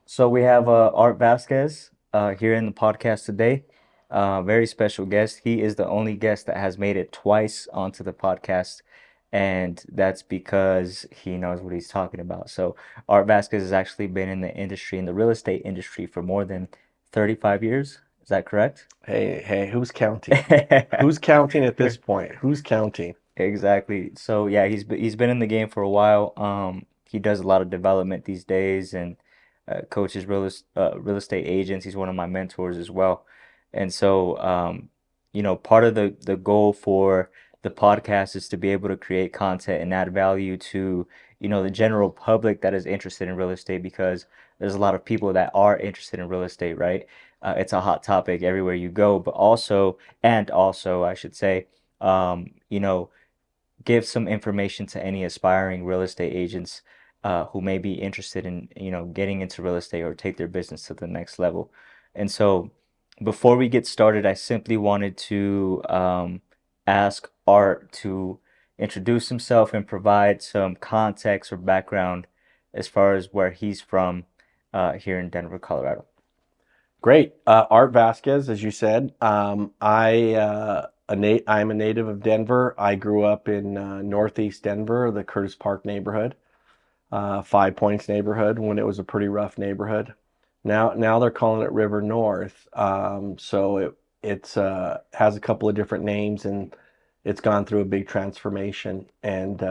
So we have Art Vasquez here in the podcast today. Very special guest. He is the only guest that has made it twice onto the podcast, and that's because he knows what he's talking about. So Art Vasquez has actually been in the industry, in the real estate industry, for more than 35 years. Is that correct? Hey, who's counting? Who's counting at this point? Who's counting? Exactly. So yeah, he's been in the game for a while. He does a lot of development these days and coaches real estate agents. He's one of my mentors as well. And so part of the goal for the podcast is to be able to create content and add value to, the general public that is interested in real estate because there's a lot of people that are interested in real estate, right? It's a hot topic everywhere you go, but also I should say, um, you know give some information to any aspiring real estate agents who may be interested in, getting into real estate or take their business to the next level. And so, before we get started, I simply wanted to ask Art to introduce himself and provide some context or background as far as where he's from here in Denver, Colorado. Great. Art Vasquez, as you said. I'm a native of Denver. I grew up in Northeast Denver, the Curtis Park neighborhood, Five Points neighborhood, when it was a pretty rough neighborhood. Now they're calling it River North. It's has a couple of different names, and it's gone through a big transformation. And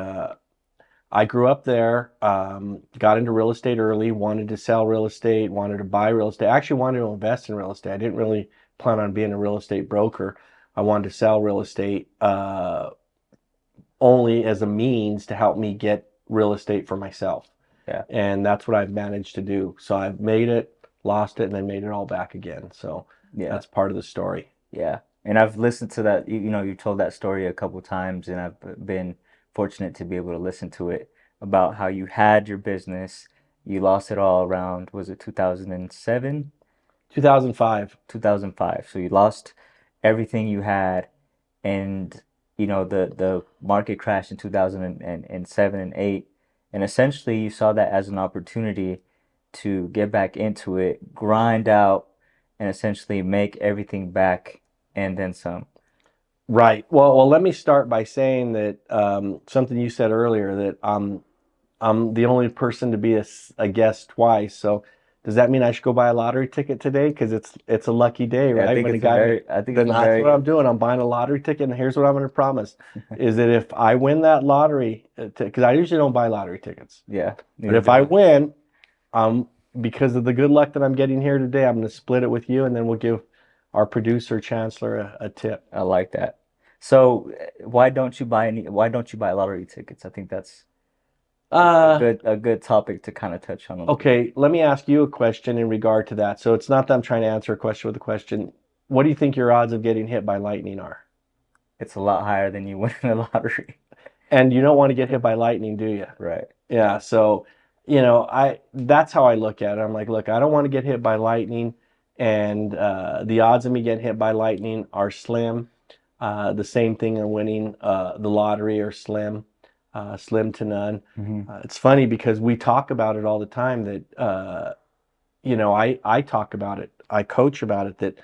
I grew up there, got into real estate early, wanted to sell real estate, wanted to buy real estate. I actually wanted to invest in real estate. I didn't really plan on being a real estate broker. I wanted to sell real estate only as a means to help me get real estate for myself. Yeah. And that's what I've managed to do. So I've made it, lost it, and then made it all back again. So Yeah. that's part of the story. Yeah. And I've listened to that, you told that story a couple times, and I've been fortunate to be able to listen to it about how you had your business, you lost it all around, was it 2007? 2005. 2005. So you lost everything you had, and the market crashed in 2007 and 8, and essentially you saw that as an opportunity to get back into it, grind out, and essentially make everything back and then some. Right. Well, let me start by saying that something you said earlier, that I'm the only person to be a guest twice. So does that mean I should go buy a lottery ticket today? Because it's a lucky day, Yeah, right? When a guy, I think then it's a that's what very I'm doing. I'm buying a lottery ticket, and here's what I'm going to promise: is that if I win that lottery, because I usually don't buy lottery tickets, yeah, but neither if do I I. win, because of the good luck that I'm getting here today, I'm going to split it with you, and then we'll give our producer Chancellor a tip. I like that. So why don't you buy lottery tickets? I think that's a Uh, good topic to kind of touch on a little bit. Okay, let me ask you a question in regard to that. So it's not that I'm trying to answer a question with a question. What do you think your odds of getting hit by lightning are? It's a lot higher than you win in the lottery. And you don't want to get hit by lightning, do you? Right. Yeah, so I that's how I look at it. I'm like, look, I don't want to get hit by lightning, and the odds of me getting hit by lightning are slim. The same thing in winning the lottery are slim, slim to none. Hmm. It's funny because we talk about it all the time that I talk about it, I coach about it, that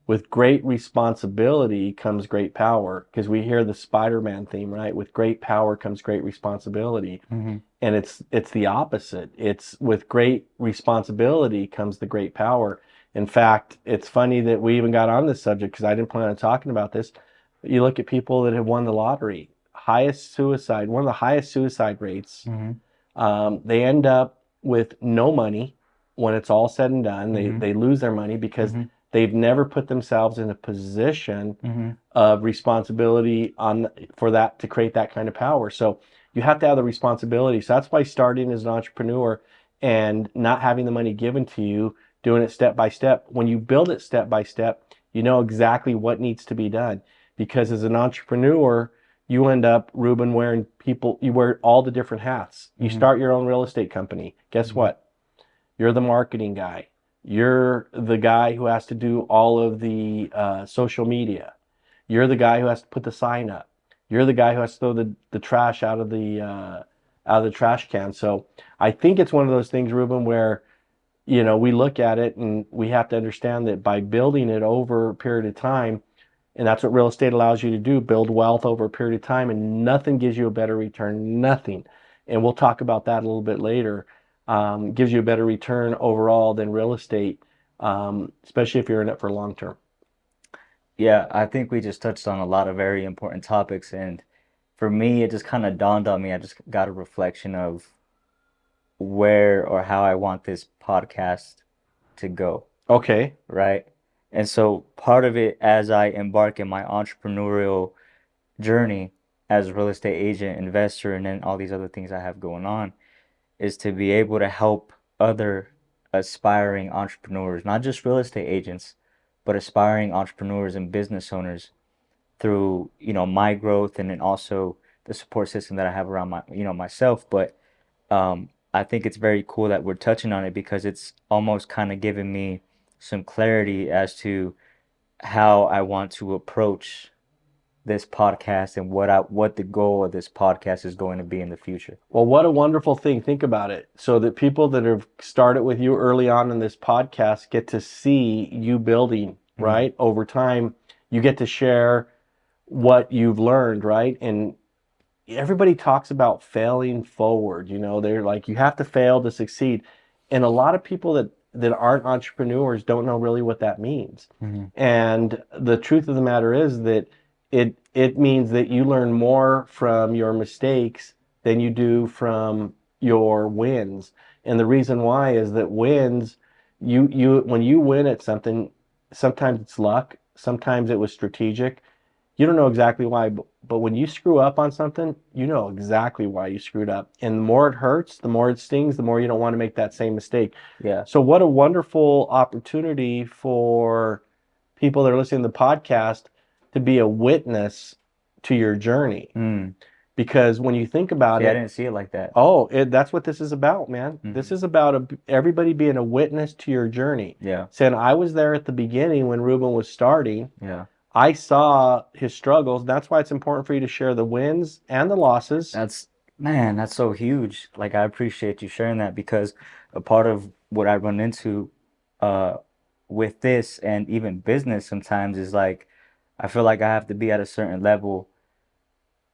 with great responsibility comes great power, because we hear the Spider-Man theme, right? With great power comes great responsibility. Hmm. And it's the opposite. It's with great responsibility comes the great power. In fact, it's funny that we even got on this subject because I didn't plan on talking about this. You look at people that have won the lottery, one of the highest suicide rates. Hmm. They end up with no money when it's all said and done. They Hmm. they lose their money because Hmm. they've never put themselves in a position Hmm. of responsibility for that to create that kind of power. So you have to have the responsibility. So that's why starting as an entrepreneur and not having the money given to you, doing it step by step. When you build it step by step, you know exactly what needs to be done. Because as an entrepreneur, you end up, Ruben, you wear all the different hats. You Hmm. start your own real estate company. Guess Hmm. what? You're the marketing guy. You're the guy who has to do all of the social media. You're the guy who has to put the sign up. You're the guy who has to throw the trash out of the trash can. So I think it's one of those things, Ruben, where we look at it and we have to understand that by building it over a period of time, and that's what real estate allows you to do, build wealth over a period of time, and nothing gives you a better return, nothing. And we'll talk about that a little bit later. Gives you a better return overall than real estate, especially if you're in it for long term. Yeah, I think we just touched on a lot of very important topics, and for me, it just kind of dawned on me. I just got a reflection of where or how I want this podcast to go, Okay. right? And so part of it, as I embark in my entrepreneurial journey as a real estate agent, investor, and then all these other things I have going on, is to be able to help other aspiring entrepreneurs, not just real estate agents, but aspiring entrepreneurs and business owners through, my growth and then also the support system that I have around myself. But I think it's very cool that we're touching on it because it's almost kind of giving me some clarity as to how I want to approach this podcast and what the goal of this podcast is going to be in the future. Well, what a wonderful thing. Think about it. So that people that have started with you early on in this podcast get to see you building, Mhm. right? Over time, you get to share what you've learned, right? And everybody talks about failing forward. They're like, you have to fail to succeed. And a lot of people that aren't entrepreneurs don't know really what that means. Mhm. And the truth of the matter is that it means that you learn more from your mistakes than you do from your wins. And the reason why is that wins, you when you win at something, sometimes it's luck, sometimes it was strategic. You don't know exactly why, but when you screw up on something, you know exactly why you screwed up. And the more it hurts, the more it stings, the more you don't want to make that same mistake. Yeah. So what a wonderful opportunity for people that are listening to the podcast to be a witness to your journey. Mm. Because when you think about See, I it, didn't see it like that. that's what this is about, man. This Mhm. is about everybody being a witness to your journey. Yeah. Saying, I was there at the beginning when Ruben was starting. Yeah. I saw his struggles. That's why it's important for you to share the wins and the losses. Man, that's so huge. Like, I appreciate you sharing that because a part of what I run into uh with this and even business sometimes is like I feel like I have to be at a certain level,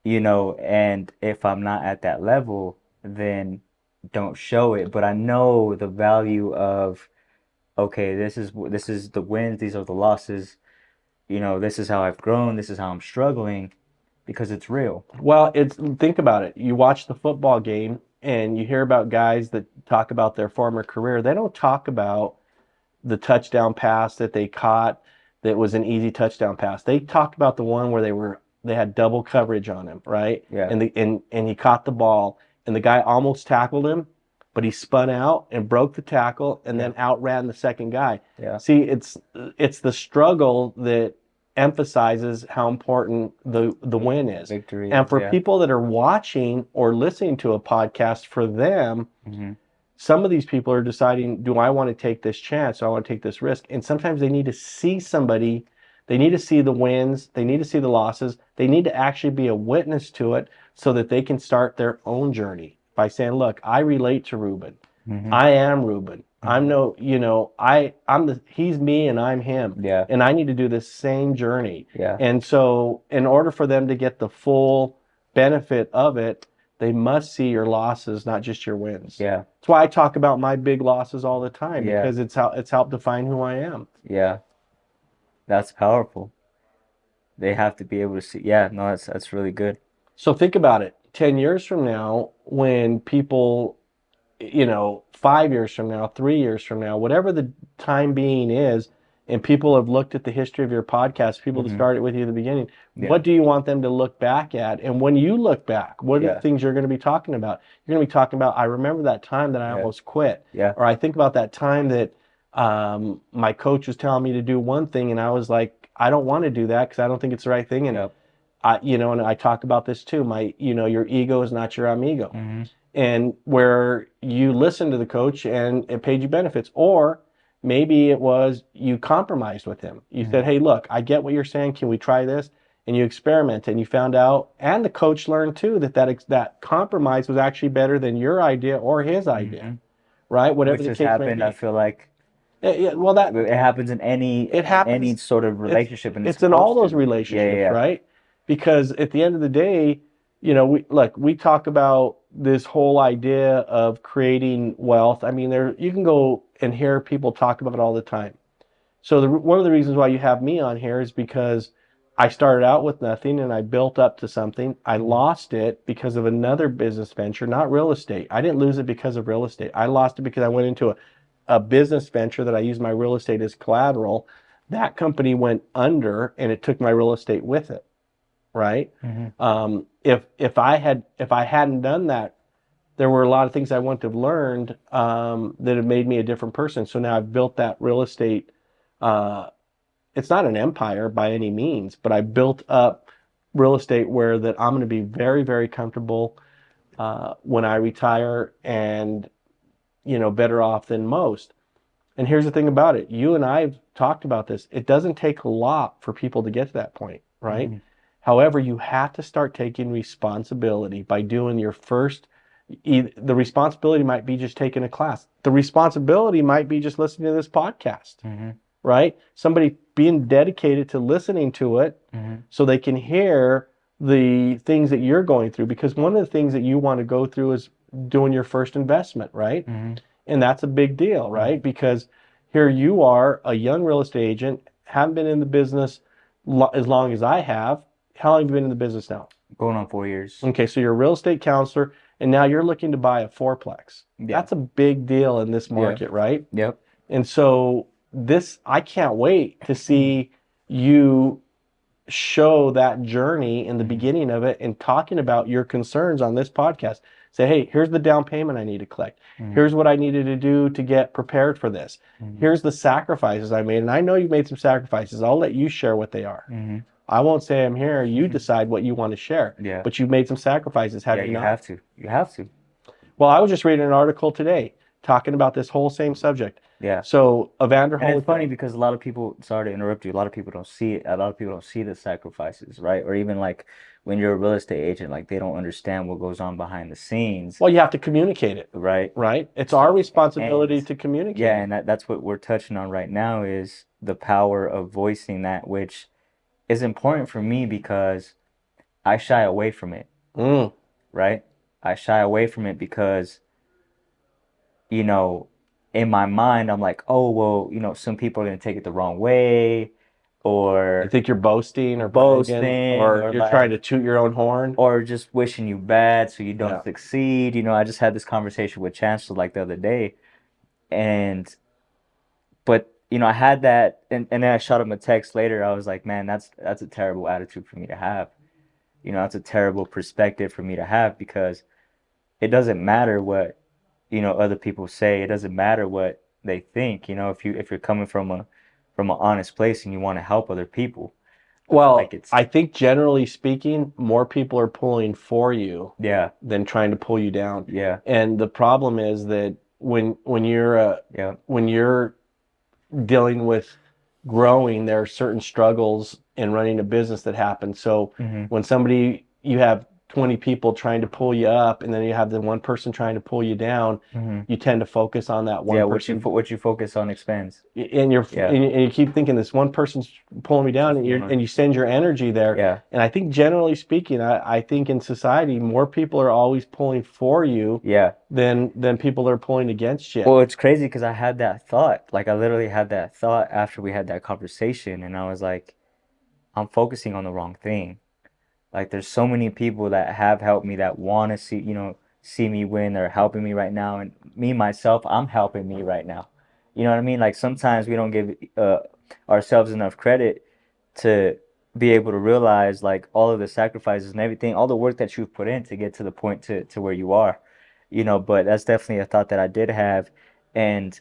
and if I'm not at that level, then don't show it. But I know the value of, okay, this is the wins, these are the losses, this is how I've grown, this is how I'm struggling because it's real. Well, think about it. You watch the football game and you hear about guys that talk about their former career. They don't talk about the touchdown pass that they caught that was an easy touchdown pass. They talked about the one where they had double coverage on him, right? Yeah. And he caught the ball and the guy almost tackled him, but he spun out and broke the tackle and Yeah. then outran the second guy. Yeah. See, it's the struggle that emphasizes how important the win is. Victory And is, for yeah. people that are watching or listening to a podcast, for them, Hmm. some of these people are deciding, do I want to take this chance? Do I want to take this risk? And sometimes they need to see somebody, they need to see the wins, they need to see the losses, they need to actually be a witness to it so that they can start their own journey by saying, look, I relate to Ruben. Hmm. I am Ruben. I'm Hmm. no, he's me and I'm him. Yeah. And I need to do this same journey. Yeah. And so in order for them to get the full benefit of it, they must see your losses, not just your wins. Yeah. That's why I talk about my big losses all the time Yeah. because it's helped define who I am. Yeah. That's powerful. They have to be able to see. Yeah, no, that's really good. So think about it. 10 years from now, when people, 5 years from now, 3 years from now, whatever the time being is, and people have looked at the history of your podcast, people that Hmm. started with you at the beginning, Yeah. what do you want them to look back at? And when you look back, what are the Yeah. things you're going to be talking about? You're going to be talking about, I remember that time that I Yeah. almost quit. Yeah. Or I think about that time that my coach was telling me to do one thing, and I was like, I don't want to do that because I don't think it's the right thing. And Yep. and I talk about this too. Your ego is not your amigo. Hmm. And where you listened to the coach and it paid you benefits, or maybe it was you compromised with him. You said, Hmm. hey, look, I get what you're saying. Can we try this? And you experiment and you found out, and the coach learned too, that compromise was actually better than your idea or his idea. Hmm. right? Whatever Which the has case may happened, I be. feel like Yeah, well, that it happens in it any happens. sort of It's relationship, and it's it's in all supposed those to. Yeah, yeah, relationships, yeah. right? Because at the end of the day, we talk about this whole idea of creating wealth. I mean, there you can go and hear people talk about it all the time. So one of the reasons why you have me on here is because I started out with nothing and I built up to something. I Mhm. lost it because of another business venture, not real estate. I didn't lose it because of real estate. I lost it because I went into a business venture that I used my real estate as collateral. That company went under and it took my real estate with it, right? Mhm. If I hadn't done that, there were a lot of things I wouldn't have learned that have made me a different person. So now I've built that real estate. Uh, it's not an empire by any means, but I built up real estate where that I'm going to be very, very comfortable when I retire, and better off than most. And here's the thing about it. You and I have talked about this. It doesn't take a lot for people to get to that point, right? Mhm. However, you have to start taking responsibility by doing your first. The responsibility might be just taking a class. The responsibility might be just listening to this podcast, Mhm. right? Somebody being dedicated to listening to it Mhm. so they can hear the things that you're going through. Because one of the things that you want to go through is doing your first investment, right? Mhm. And that's a big deal, Mhm. right? Because here you are, a young real estate agent, haven't been in the business as long as I have. How long have you been in the business now? Going on 4 years. Okay, so you're a real estate counselor, and now you're looking to buy a fourplex. Yeah. That's a big deal in this Yeah. market, right? Yep. And so I can't wait to see you show that journey in the Mhm. beginning of it and talking about your concerns on this podcast. Say, hey, here's the down payment I need to collect. Mhm. Here's what I needed to do to get prepared for this. Mhm. Here's the sacrifices I made. And I know you've made some sacrifices. I'll let you share what they are. Mhm. I won't say I'm here. You Mhm. decide what you want to share. Yeah. But you've made some sacrifices, Yeah, have you you not? have to. You have to. Well, I was just reading an article today talking about this whole same subject. Yeah. So Evander And it's funny Holyfield. because a lot of people, sorry to interrupt you, a lot of people don't see it. A lot of people don't see the sacrifices, right? Or even like when you're a real estate agent, like they don't understand what goes on behind the scenes, Well, you have to communicate it, right? right? It's our And responsibility to yeah, communicate it. and that's what we're touching on right now is the power of voicing that, which is important for me because I shy away from it, Mm. right? I shy away from it because, you know, in my mind, I'm like, oh, well, some people are going to take it the wrong way, You or think you're boasting or bragging, boasting, or or you're trying like, to toot your own horn? or just wishing you bad so you don't Yeah. succeed. I just had this conversation with Chancellor like the other day, and but I had that, and then I shot him a text later. I was like, man, that's a terrible attitude for me to have. That's a terrible perspective for me to have because it doesn't matter what other people say. It doesn't matter what they think. If you're coming from an honest place and you want to help other people, I feel like Well, it's I think generally speaking, more people are pulling for you yeah, than trying to pull you down. yeah, And the problem is that yeah. when you're dealing with growing, there are certain struggles in running a business that happen. So Hmm. when you have 20 people trying to pull you up, and then you have the one person trying to pull you down, Hmm. you tend to focus on that Yeah, one person. what you focus on expands. Yeah, And you keep thinking this one person's pulling me down, and you send your energy there. yeah. And I think generally speaking, I think in society more people are always pulling for you Yeah. than people are pulling against you. Well, it's crazy because I had that thought. Like I literally had that thought after we had that conversation, and I was like, I'm focusing on the wrong thing. Like there's so many people that have helped me that want to see me win. They're helping me right now, and me myself, I'm helping me right now. You know what I mean? Like sometimes we don't give ourselves enough credit to be able to realize like all of the sacrifices and everything, all the work that you've put in to get to the point to where you are. But that's definitely a thought that I did have, and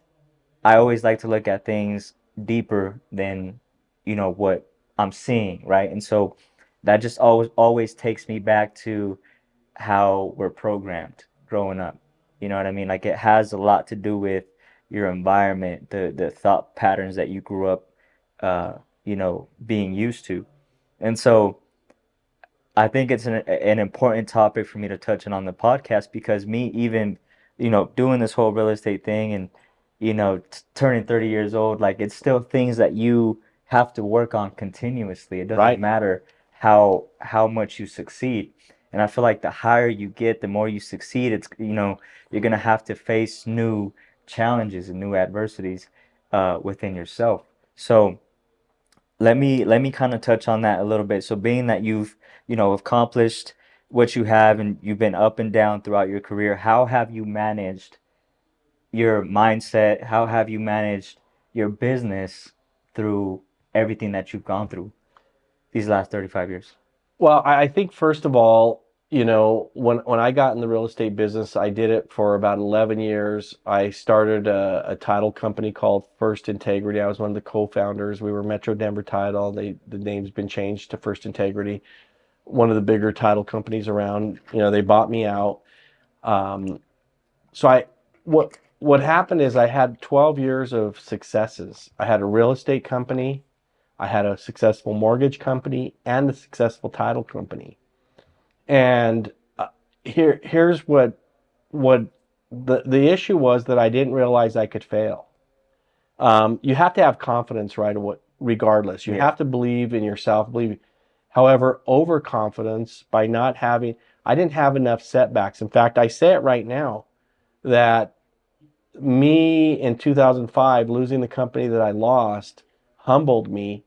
I always like to look at things deeper than, what I'm seeing, right? And so that just always takes me back to how we're programmed growing up. You know what I mean? Like it has a lot to do with your environment, the thought patterns that you grew up being used to. And so I think it's an important topic for me to touch on the podcast because me even, doing this whole real estate thing and, turning 30 years old, like it's still things that you have to work on continuously. It doesn't Right. matter how much you succeed. And I feel like the higher you get, the more you succeed. You're gonna have to face new challenges and new adversities within yourself. So let me kind of touch on that a little bit. So being that you've, accomplished what you have and you've been up and down throughout your career, how have you managed your mindset? How have you managed your business through everything that you've gone through these last 35 years? Well, I think first of all, when I got in the real estate business, I did it for about 11 years. I started a title company called First Integrity. I was one of the co-founders. We were Metro Denver Title. The name's been changed to First Integrity, one of the bigger title companies around. They bought me out. Um, so what happened is I had 12 years of successes. I had a real estate company, I had a successful mortgage company, and a successful title company. And here's what the issue was, that I didn't realize I could fail. You have to have confidence right away, regardless. You Yeah. have to believe in yourself. Believe. However, overconfidence by not having, I didn't have enough setbacks. In fact, I say it right now that me in 2005 losing the company that I lost humbled me,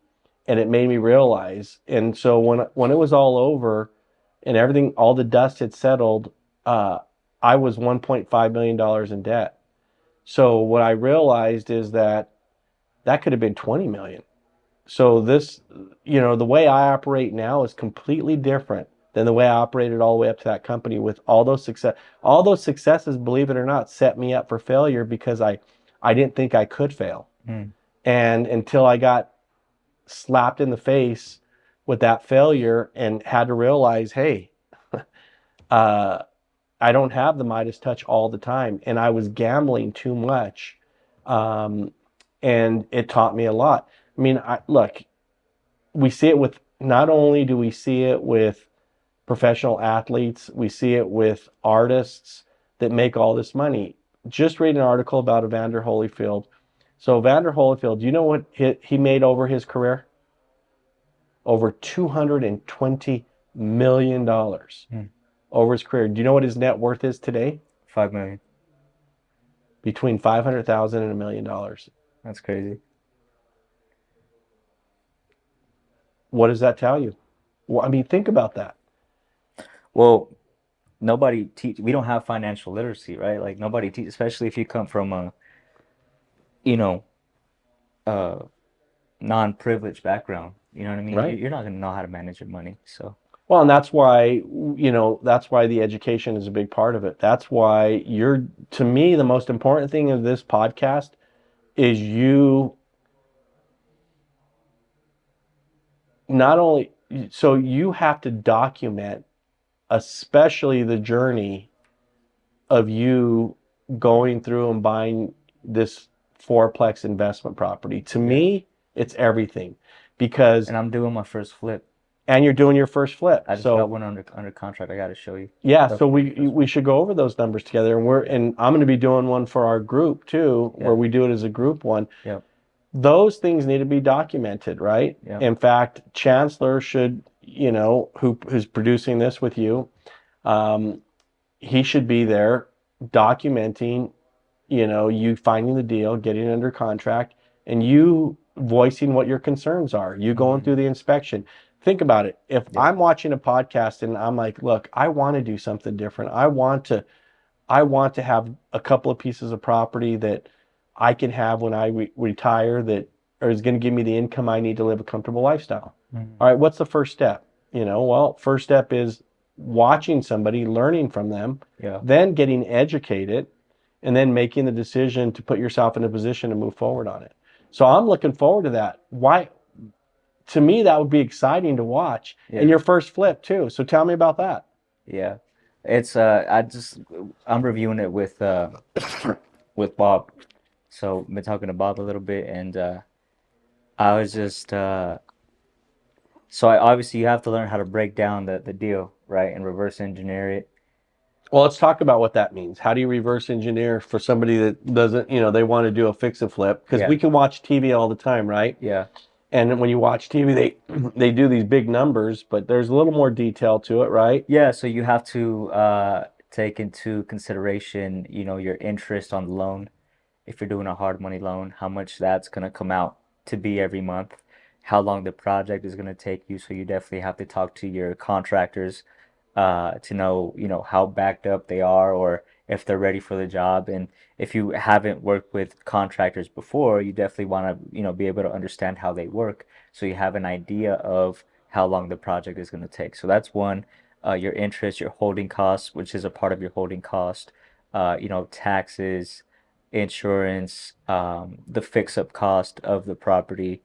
and it made me realize. And so when it was all over and everything, all the dust had settled, uh, I was $1.5 million in debt. So what I realized is that could have been 20 million. So this, the way I operate now is completely different than the way I operated all the way up to that company. With all those successes, believe it or not, set me up for failure, because I didn't think I could fail. Mm. And until I got slapped in the face with that failure and had to realize, hey, uh, I don't have the Midas touch all the time, and I was gambling too much, um, and it taught me a lot. I mean, look, we see it with, not only do we see it with professional athletes, we see it with artists that make all this money. Just read an article about Evander Holyfield. So Evander Holyfield, do you know what he made over his career? Over $220 million Mm. over his career. Do you know what his net worth is today? 5 million. Between 500,000 and $1 million. That's crazy. What does that tell you? Well, I mean, think about that. Well, we don't have financial literacy, right? Like nobody teach, especially if you come from a, you know, uh non-privileged background. You know what I mean? Right. You're not gonna know how to manage your money. So Well, and that's why the education is a big part of it. That's why to me, the most important thing of this podcast is you not only, so you have to document, especially the journey of you going through and buying this fourplex investment property. To yeah. me, it's everything, because, And I'm doing my first flip. and you're doing your first flip. I just got So one under contract. I got to show you. yeah, The so the first one. we should go over those numbers together, and I'm going to be doing one for our group too, where Yeah. we do it as a group one. Yep. Those things need to be documented, right? Yep. In fact, Chancellor should, who's producing this with you, um, he should be there documenting, you finding the deal, getting it under contract, and you voicing what your concerns are, you going Hmm. through the inspection. Think about it. If Yep. I'm watching a podcast and I'm like, look, I want to do something different. I want to have a couple of pieces of property that I can have when I retire, that is going to give me the income I need to live a comfortable lifestyle. Hmm. All right, what's the first step? Well, first step is watching somebody, learning from them, Yeah. then getting educated, and then making the decision to put yourself in a position to move forward on it. So I'm looking forward to that. Why? To me, that would be exciting to watch. And Yeah. your first flip too. So tell me about that. Yeah. It's I'm reviewing it with Bob. So I've been talking to Bob a little bit and I was just so I obviously you have to learn how to break down the deal, right? And reverse engineer it. Well, let's talk about what that means. How do you reverse engineer for somebody that doesn't, they want to do a fix and flip? Because Yeah. we can watch TV all the time, right? Yeah. And when you watch TV, they they do these big numbers, but there's a little more detail to it, right? Yeah, so you have to take into consideration, your interest on the loan. If you're doing a hard money loan, how much that's going to come out to be every month, how long the project is going to take you. So you definitely have to talk to your contractors to know, how backed up they are or if they're ready for the job. And if you haven't worked with contractors before, you definitely want to, be able to understand how they work so you have an idea of how long the project is going to take. So that's one. Your interest, your holding costs, which is a part of your holding cost, taxes, insurance, the fix-up cost of the property.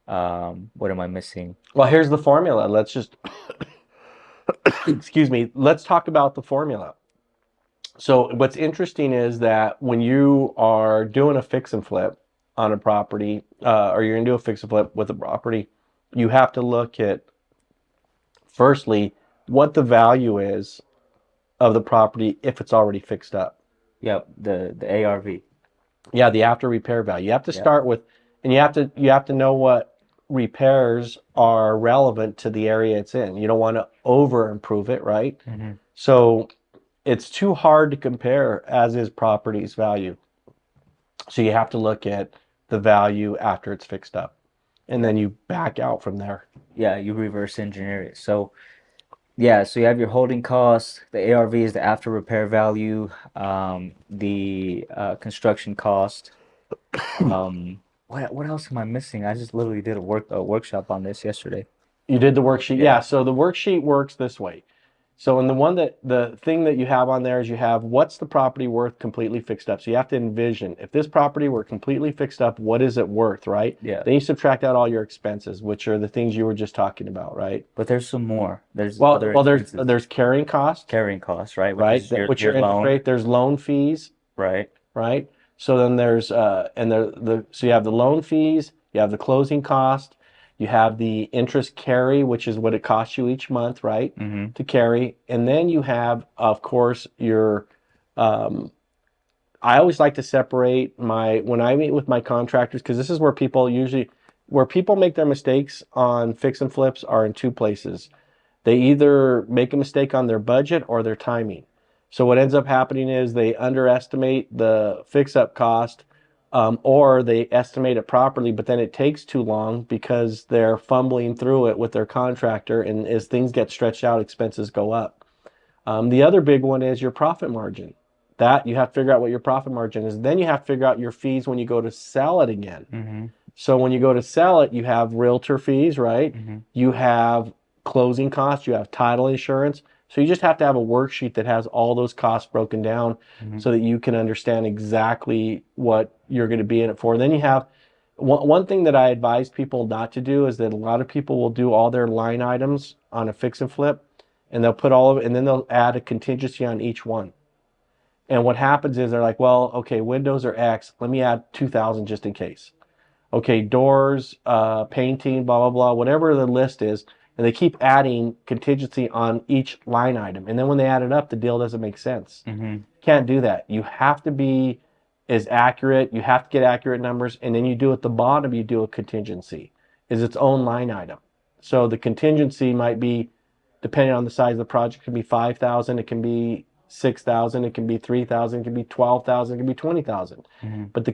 What am I missing? Well, here's the formula. Let's just, excuse me, let's talk about the formula. So what's interesting is that when you are doing a fix and flip on a property, or you're gonna do a fix and flip with a property, you have to look at firstly what the value is of the property if it's already fixed up. Yep, the ARV. Yeah, the after repair value. You have to Yep. start with, and you have to know what repairs are relevant to the area it's in. You don't want to over improve it, right? Hmm. So it's too hard to compare as is property's value. So you have to look at the value after it's fixed up, and Yep. then you back out from there. Yeah, you reverse engineer it. So yeah, so you have your holding costs. The ARV is the after repair value. The construction cost. What else am I missing? I just literally did a workshop on this yesterday. You did the worksheet. Yeah. Yeah, so the worksheet works this way. So in the thing that you have on there is you have what's the property worth completely fixed up. So you have to envision if this property were completely fixed up, what is it worth, right? Yeah. Then you subtract out all your expenses, which are the things you were just talking about, right? But there's some more. There's Well, other well, there's expenses. there's carrying cost, Carrying costs, right? Which right? is your Which your your interest loan, rate. There's loan fees, right? right? So then there's and so you have the loan fees, you have the closing cost, you have the interest carry, which is what it costs you each month, right? Mm-hmm. To carry, and then you have, of course, your. Um, I always like to separate my when I meet with my contractors because this is where people make their mistakes on fix and flips are in two places. They either make a mistake on their budget or their timing. So what ends up happening is they underestimate the fix-up cost, or they estimate it properly, but then it takes too long because they're fumbling through it with their contractor, and as things get stretched out, expenses go up. The other big one is your profit margin. That you have to figure out what your profit margin is. Then you have to figure out your fees when you go to sell it again. Mm-hmm. So when you go to sell it, you have realtor fees, right? Mm-hmm. You have closing costs, you have title insurance. So you just have to have a worksheet that has all those costs broken down Mm-hmm. so that you can understand exactly what you're going to be in it for. Then you have one thing that I advise people not to do is that a lot of people will do all their line items on a fix and flip and they'll put all of it and then they'll add a contingency on each one. And what happens is they're like, well, okay, windows are X. Let me add 2,000 just in case. Okay, doors, painting, blah, blah, blah, whatever the list is. And they keep adding contingency on each line item. And then when they add it up, the deal doesn't make sense. Mm-hmm. Can't do that. You have to be as accurate. You have to get accurate numbers. And then you do at the bottom, you do a contingency, is its own line item. So the contingency might be, depending on the size of the project, it can be 5,000, it can be 6,000, it can be 3,000, it can be 12,000, it can be 20,000. Mm-hmm. But the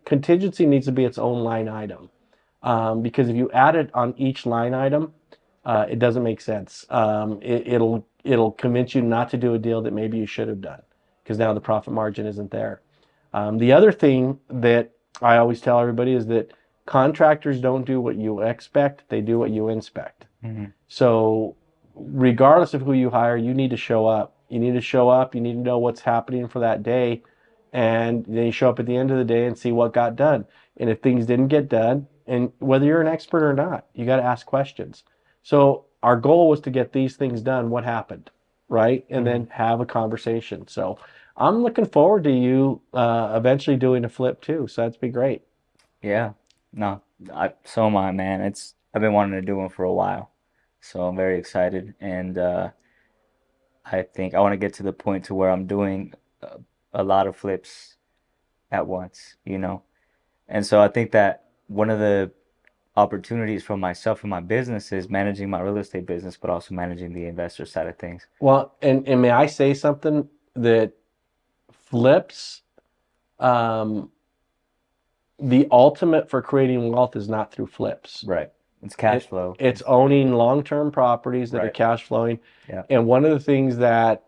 contingency needs to be its own line item, because if you add it on each line item, it doesn't make sense. It'll convince you not to do a deal that maybe you should have done because now the profit margin isn't there. The other thing that I always tell everybody is that contractors don't do what you expect, they do what you inspect. Mm-hmm. So regardless of who you hire, you need to show up. You need to show up, you need to know what's happening for that day, and then you show up at the end of the day and see what got done. And if things didn't get done, and whether you're an expert or not, you got to ask questions. So our goal was to get these things done. What happened, right? And Mm-hmm. then have a conversation. So I'm looking forward to you eventually doing a flip too. So that'd be great. Yeah. No, so am I, man. I've been wanting to do one for a while. So I'm very excited and I think I want to get to the point to where I'm doing a lot of flips at once, you know. And so I think that one of the opportunities for myself and my business is managing my real estate business, but also managing the investor side of things. Well, and may I say something that flips, um, the ultimate for creating wealth is not through flips. Right. It's cash It, flow. it's owning long-term properties that are Right. cash flowing. Yeah. And one of the things that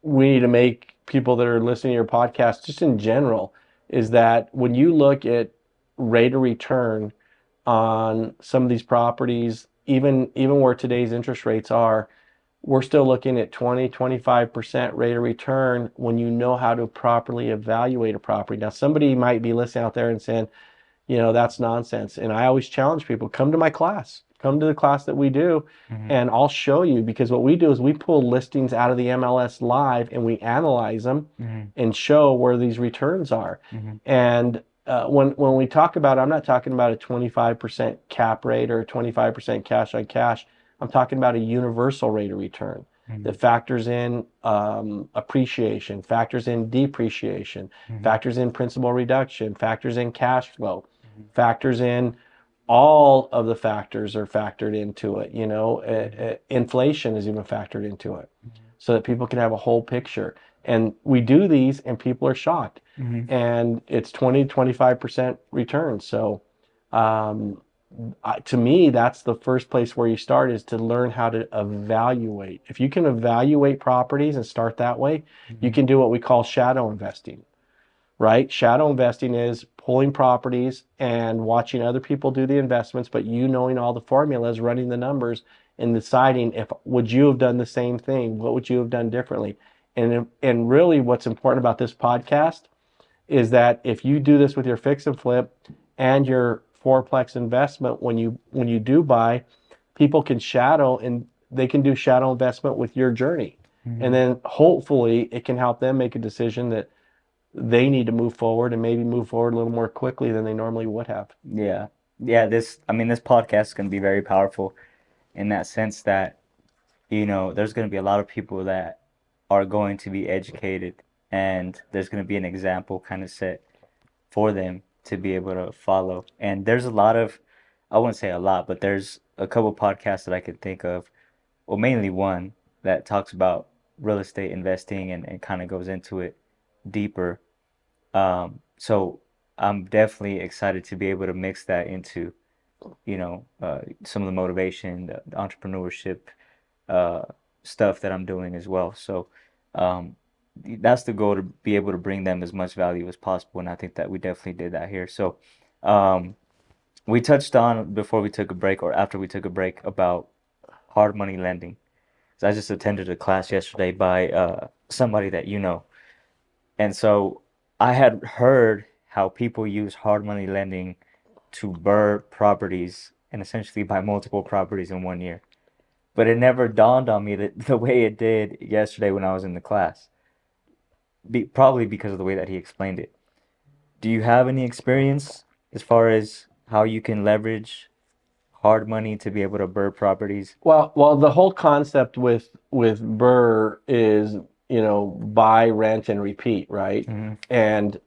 we need to make people that are listening to your podcast, just in general, is that when you look at rate of return on some of these properties, even where today's interest rates are, we're still looking at 20-25% rate of return when you know how to properly evaluate a property. Now, somebody might be listening out there and saying, that's nonsense. And I always challenge people, come to my class, come to the class that we do, Hmm. and I'll show you, because what we do is we pull listings out of the MLS live and we analyze them Hmm. and show where these returns are. Hmm. And when we talk about, I'm not talking about a 25% cap rate or a 25% cash on cash. I'm talking about a universal rate of return Hmm. that factors in appreciation, factors in depreciation, Hmm. factors in principal reduction, factors in cash flow, Hmm. factors in all of the factors are factored into it. Inflation is even factored into it so that people can have a whole picture. And we do these and people are shocked. Hmm. And it's 20-25% return. So um, to me, that's the first place where you start, is to learn how to evaluate. If you can evaluate properties and start that way, you Hmm. can do what we call shadow investing, right? Shadow investing is pulling properties and watching other people do the investments, but you knowing all the formulas, running the numbers, and deciding, if would you have done the same thing? What would you have done differently? And really, what's important about this podcast is that if you do this with your fix and flip and your fourplex investment, when you do buy, people can shadow, and they can do shadow investment with your journey. And Hmm. then hopefully it can help them make a decision that they need to move forward, and maybe move forward a little more quickly than they normally would have. Yeah. Yeah, I mean, this podcast is going to be very powerful in that sense that, there's going to be a lot of people that are going to be educated, and there's going to be an example kind of set for them to be able to follow. And there's a lot of, I wouldn't say a lot, but there's a couple podcasts that I could think of, well, mainly one that talks about real estate investing and kind of goes into it deeper. So I'm definitely excited to be able to mix that into, some of the motivation, the entrepreneurship uh, stuff that I'm doing as well. So um, that's the goal, to be able to bring them as much value as possible, and I think that we definitely did that here. So um, we touched on before we took a break, or after we took a break, about hard money lending. So I just attended a class yesterday by somebody that you know, and so I had heard how people use hard money lending to burr properties and essentially buy multiple properties in 1 year. But it never dawned on me that the way it did yesterday when I was in the class. Probably because of the way that he explained it. Do you have any experience as far as how you can leverage hard money to be able to burr properties? Well, the whole concept with Burr is, buy, rent, and repeat, right? Hmm. And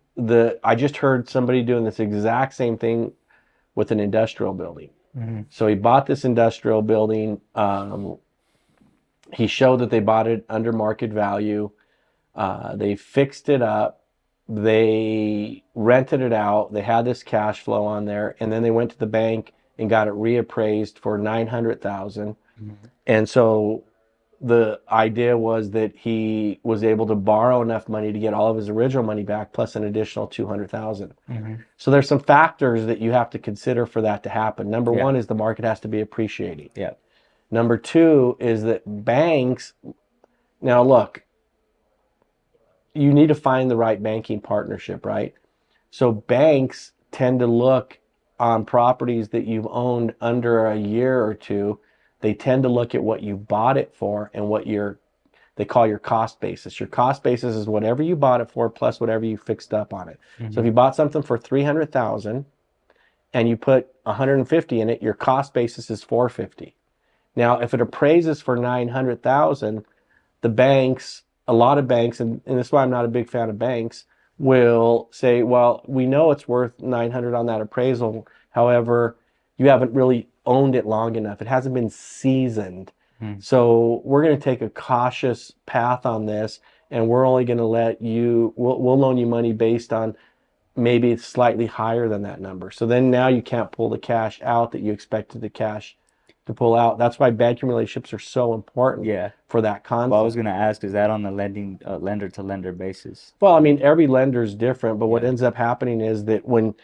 I just heard somebody doing this exact same thing with an industrial building. Hmm. So he bought this industrial building. He showed that they bought it under market value. They fixed it up. They rented it out. They had this cash flow on there, and then they went to the bank and got it reappraised for 900,000. Hmm. And so the idea was that he was able to borrow enough money to get all of his original money back plus an additional 200,000. Hmm. So there's some factors that you have to consider for that to happen. Number Yeah. one is the market has to be appreciating. Yeah. Number two is that banks, now look, you need to find the right banking partnership, right? So banks tend to look on properties that you've owned under a year or two. They tend to look at what you bought it for and what they call your cost basis. Your cost basis is whatever you bought it for plus whatever you fixed up on it. So if Hmm. you bought something for 300,000 and you put 150 in it, your cost basis is 450. Now, if it appraises for 900,000, the banks, a lot of banks, and this is why I'm not a big fan of banks, will say, well, we know it's worth 900 on that appraisal. However, you haven't really owned it long enough. It hasn't been seasoned. Mm. So we're going to take a cautious path on this, and we're only going to we'll loan you money based on maybe it's slightly higher than that number. So then now you can't pull the cash out that you expected the cash to pull out. That's why banking relationships are so important Yeah. for that Well, I was concept. gonna ask, is that on the lending lender to lender basis? Well, I mean, every lender is different, but what Yeah. ends up happening is that when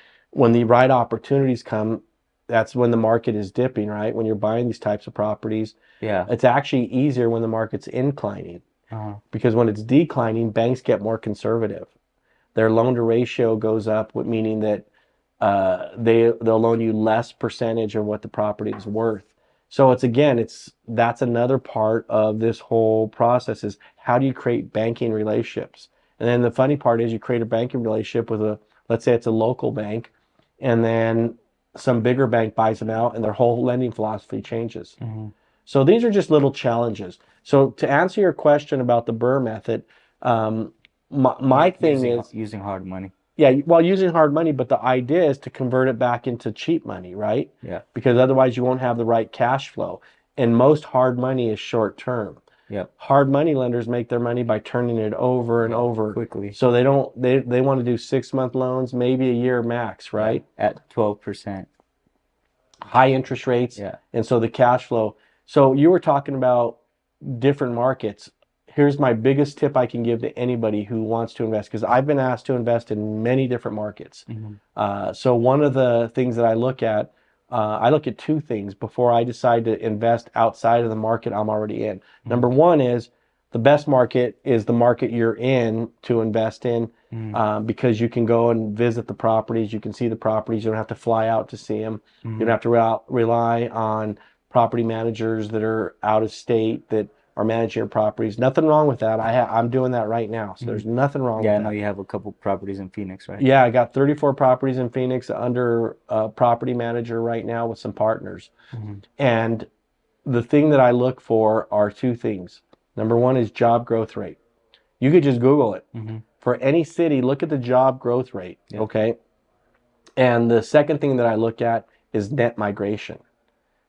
the right opportunities come, that's when the market is dipping, right? When you're buying these types of properties, Yeah. it's actually easier when the market's inclining Uh-huh. because when it's declining, banks get more conservative. Their loan to ratio goes up, meaning that they'll loan you less percentage of what the property is worth. So that's another part of this whole process is how do you create banking relationships? And then the funny part is you create a banking relationship with let's say it's a local bank, and then some bigger bank buys them out, and their whole lending philosophy changes. Hmm. So these are just little challenges. So to answer your question about the Burr method, um, my thing is, Using hard money. yeah, while using hard money, but the idea is to convert it back into cheap money, right? Yeah. Because otherwise you won't have the right cash flow. And most hard money is short term. Yep. Hard money lenders make their money by turning it over and Yeah. over. Quickly. So they want to do 6 month loans, maybe a year max, Yeah. right? At 12%. High interest rates. Yeah. And so the cash flow. So you were talking about different markets. Here's my biggest tip I can give to anybody who wants to invest, because I've been asked to invest in many different markets. Hmm. So one of the things that I look at two things before I decide to invest outside of the market I'm already in. Hmm. Number one is the best market is the market you're in to invest in, Hmm. because you can go and visit the properties, you can see the properties, you don't have to fly out to see them, you don't Hmm. have to rely on property managers that are out of state that are managing your properties. Nothing wrong with that. I'm doing that right now, so Hmm. there's nothing wrong Yeah, with I know that. you have a couple properties in Phoenix, right? Yeah, I got 34 properties in Phoenix under a property manager right now with some partners. Hmm. And the thing that I look for are two things. Number one is job growth rate. You could just Google it. Hmm. For any city, look at the job growth rate, Yeah. okay? And the second thing that I look at is net migration.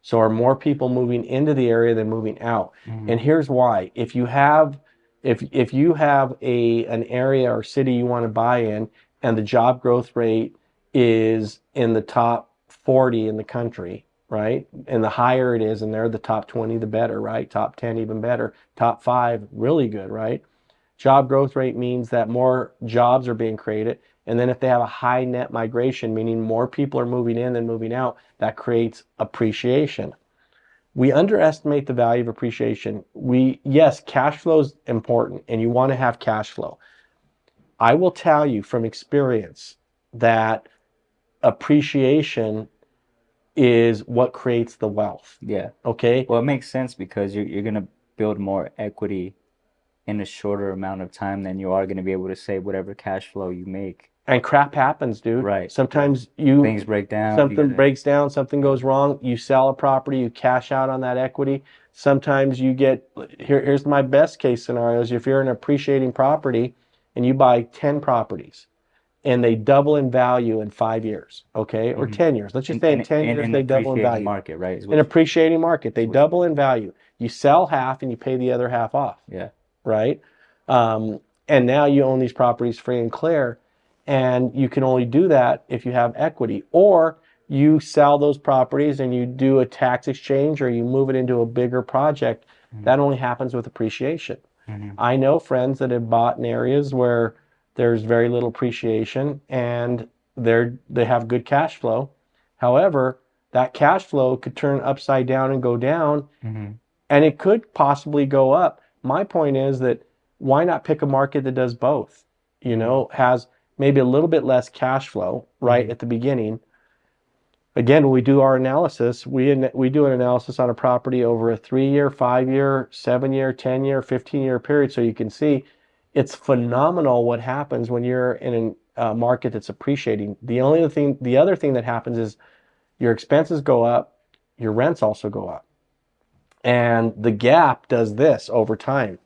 So are more people moving into the area than moving out? Hmm. And here's why. If you have an area or city you want to buy in and the job growth rate is in the top 40 in the country, right? And the higher it is, and they're the top 20, the better, right? Top 10, even better. Top 5, really good, right? Job growth rate means that more jobs are being created. And then if they have a high net migration, meaning more people are moving in than moving out, that creates appreciation. We underestimate the value of appreciation. Yes, cash flow is important and you want to have cash flow. I will tell you from experience that appreciation is what creates the wealth. Yeah. Okay? Well, it makes sense because you're gonna build more equity in a shorter amount of time than you are gonna be able to save whatever cash flow you make. And crap happens, dude. Right. Sometimes Things break down. You something gotta. breaks down, something Yeah. goes wrong, you sell a property, you cash out on that equity. Sometimes you get here's my best case scenarios. If you're an appreciating property and you buy 10 properties and they double in value in 5 years, okay, or Hmm. 10 years. Let's just say in 10 years In they double in appreciating value. market, right? Is An what. appreciating market, they Is what. double in value. You sell half and you pay the other half off, Yeah. right? Um, and now you own these properties free and clear, and you can only do that if you have equity, or you sell those properties and you do a tax exchange or you move it into a bigger project. Hmm. That only happens with appreciation. Hmm. I know friends that have bought in areas where there's very little appreciation and they have good cash flow. However, that cash flow could turn upside down and go down, Hmm. and it could possibly go up. My point is that why not pick a market that does both? Hmm. Has maybe a little bit less cash flow right Hmm. at the beginning. Again, when we do our analysis, we do an analysis on a property over a 3 year, 5 year, 7 year, 10 year, 15 year period, so you can see it's phenomenal what happens when you're in a market that's appreciating. The other thing that happens is your expenses go up, your rents also go up. And the gap does this over time.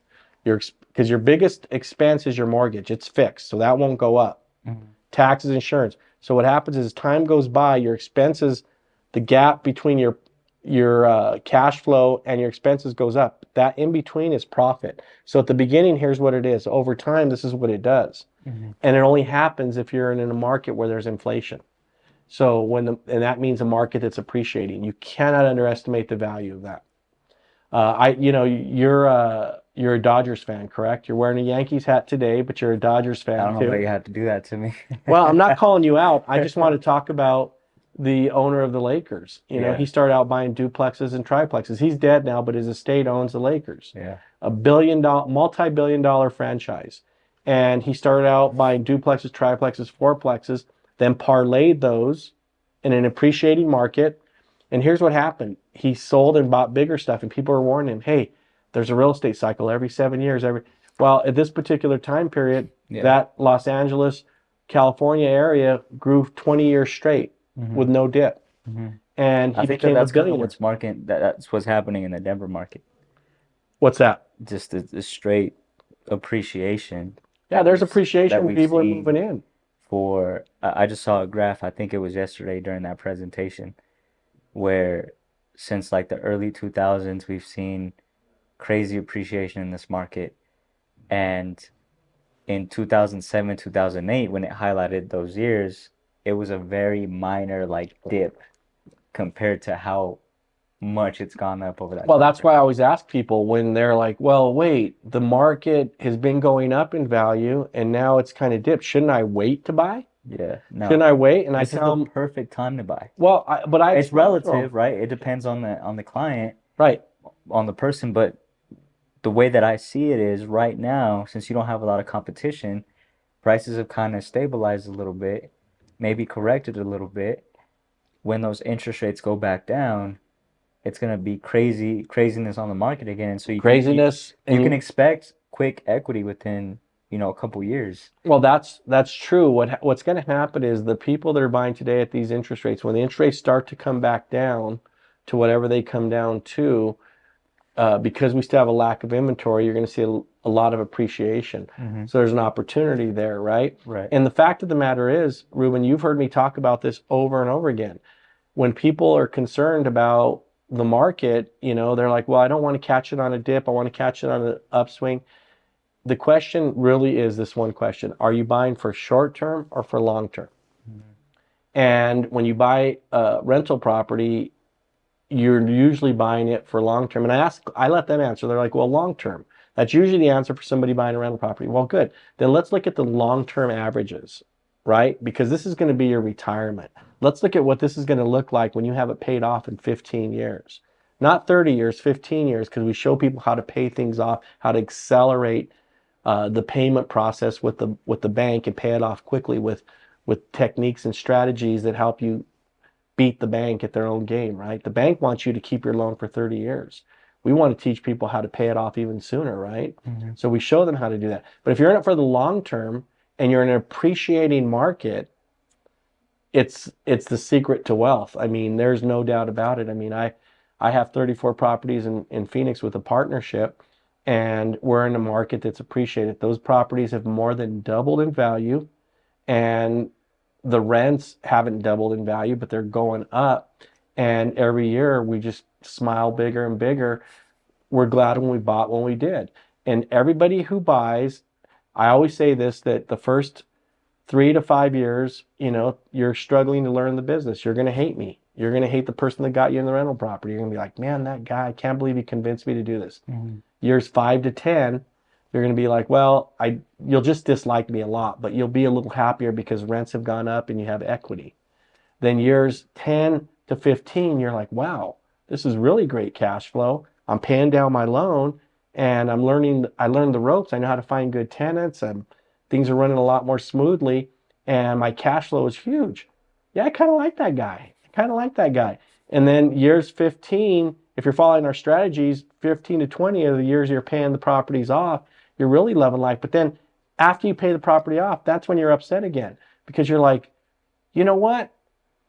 Because your biggest expense is your mortgage. It's fixed, so that won't go up. Mm-hmm. Taxes, insurance. So what happens is as time goes by, your expenses, the gap between your cash flow and your expenses goes up. That in between is profit. So at the beginning, here's what it is. Over time, this is what it does. Mm-hmm. And it only happens if you're in a market where there's inflation. So and that means a market that's appreciating. You cannot underestimate the value of that. You're a Dodgers fan, correct? You're wearing a Yankees hat today, but you're a Dodgers I fan don't know why too. you had to do that to me. Well, I'm not calling you out. I just want to talk about the owner of the Lakers. Yeah, He started out buying duplexes and triplexes. He's dead now, but his estate owns the Lakers. yeah. Multi-billion dollar franchise. And he started out buying duplexes, triplexes, fourplexes, then parlayed those in an appreciating market. And here's what happened. He sold and bought bigger stuff, and people were warning him, hey, there's a real estate cycle every 7 years. Well, at this particular time period, Yeah. that Los Angeles, California area grew 20 years straight Mm-hmm. with no dip. Mm-hmm. And I he think that became a that's kind of billionaire. that's what's happening in the Denver market. What's that? Just the straight appreciation Yeah, there's that appreciation. we've People are seen moving in. for. I just saw a graph. I think it was yesterday during that presentation, where since like the early 2000s, we've seen crazy appreciation in this market, and in 2007, 2008, when it highlighted those years, it was a very minor like dip compared to how much it's gone up over that Well, time that's frame. why I always ask people when they're like, well, wait, the market has been going up in value and now it's kind of dipped. Shouldn't I wait to buy? Yeah, Shouldn't no. I wait? And I This is tell the them, perfect time to buy. well, but I It's explain to them, relative, right? It depends on the client, right? on the person, but the way that I see it is right now, since you don't have a lot of competition, prices have kind of stabilized a little bit, maybe corrected a little bit. When those interest rates go back down, it's gonna be craziness on the market again. And so Craziness. you can And expect quick equity within, a couple years. well, that's true. What's going to happen is the people that are buying today at these interest rates, when the interest rates start to come back down to whatever they come down to, because we still have a lack of inventory, you're going to see a lot of appreciation. Mm-hmm. So there's an opportunity there, right? Right. And the fact of the matter is, Ruben, you've heard me talk about this over and over again. When people are concerned about the market, they're like, well, I don't want to catch it on a dip. I want to catch it on an upswing. The question really is this one question. Are you buying for short term or for long term? Mm-hmm. And when you buy a rental property, you're usually buying it for long term. And I let them answer. They're like, well, long term. That's usually the answer for somebody buying a rental property. Well, good. Then let's look at the long term averages, right? Because this is going to be your retirement. Let's look at what this is going to look like when you have it paid off in 15 years. Not 30 years, 15 years, because we show people how to pay things off, how to accelerate the payment process with the bank and pay it off quickly with techniques and strategies that help you beat the bank at their own game, right? The bank wants you to keep your loan for 30 years. We want to teach people how to pay it off even sooner, right? Mm-hmm. So we show them how to do that. But if you're in it for the long term and you're in an appreciating market, it's the secret to wealth. I mean, there's no doubt about it. I mean, I have 34 properties in Phoenix with a partnership, and we're in a market that's appreciated. Those properties have more than doubled in value, and the rents haven't doubled in value, but they're going up. And every year we just smile bigger and bigger. We're glad when we bought when we did. And everybody who buys, I always say this, that the first 3 to 5 years, you're struggling to learn the business. You're going to hate me. You're going to hate the person that got you in the rental property. You're going to be like, man, that guy, I can't believe he convinced me to do this. Mm-hmm. Years 5 to 10, you're going to be like, well, you'll just dislike me a lot, but you'll be a little happier because rents have gone up and you have equity. Then years 10 to 15, you're like, wow, this is really great cash flow. I'm paying down my loan and I learned the ropes. I know how to find good tenants and things are running a lot more smoothly and my cash flow is huge. Yeah, I kind of like that guy. I kind of like that guy. And then years 15, if you're following our strategies, 15 to 20 are the years you're paying the properties off. You're really loving life. But then after you pay the property off, that's when you're upset again because you're like, you know what?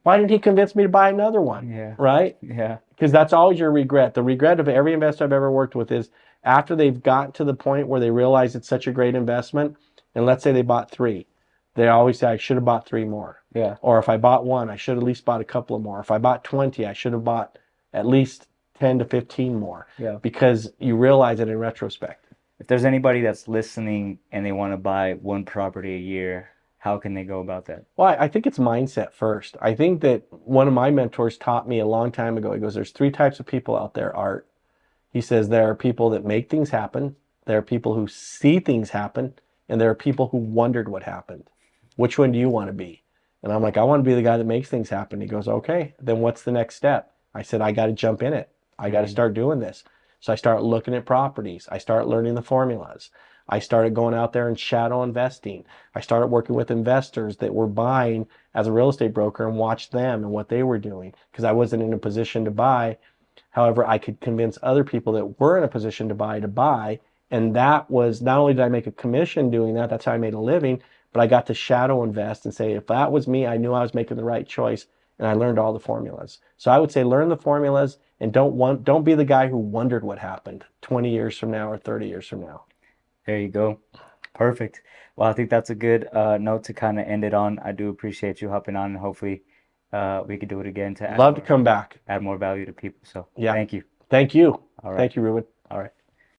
Why didn't he convince me to buy another one? Yeah. Right? Yeah. Because that's always your regret. The regret of every investor I've ever worked with is after they've gotten to the point where they realize it's such a great investment, and let's say they bought three, they always say, I should have bought three more. Yeah. Or if I bought one, I should have at least bought a couple of more. If I bought 20, I should have bought at least 10 to 15 more. Yeah. Because you realize it in retrospect. If there's anybody that's listening and they want to buy one property a year, how can they go about that? Well, I think it's mindset first. I think that one of my mentors taught me a long time ago. He goes, there's three types of people out there, Art. He says there are people that make things happen, there are people who see things happen, and there are people who wondered what happened. Which one do you want to be? And I'm like, I want to be the guy that makes things happen. He goes, okay, then what's the next step? I said, I got to jump in it. I got to start doing this. So I start looking at properties. I start learning the formulas. I started going out there and shadow investing. I started working with investors that were buying as a real estate broker and watched them and what they were doing because I wasn't in a position to buy. However, I could convince other people that were in a position to buy. And that was, not only did I make a commission doing that, that's how I made a living, but I got to shadow invest and say, if that was me, I knew I was making the right choice. And I learned all the formulas. So I would say learn the formulas and don't be the guy who wondered what happened 20 years from now or 30 years from now. There you go. Perfect. Well, I think that's a good note to kind of end it on. I do appreciate you hopping on, and hopefully we could do it again to Love to come back. add more value to people. So Yeah. thank you. Thank you. All right. Thank you, Ruben. All right.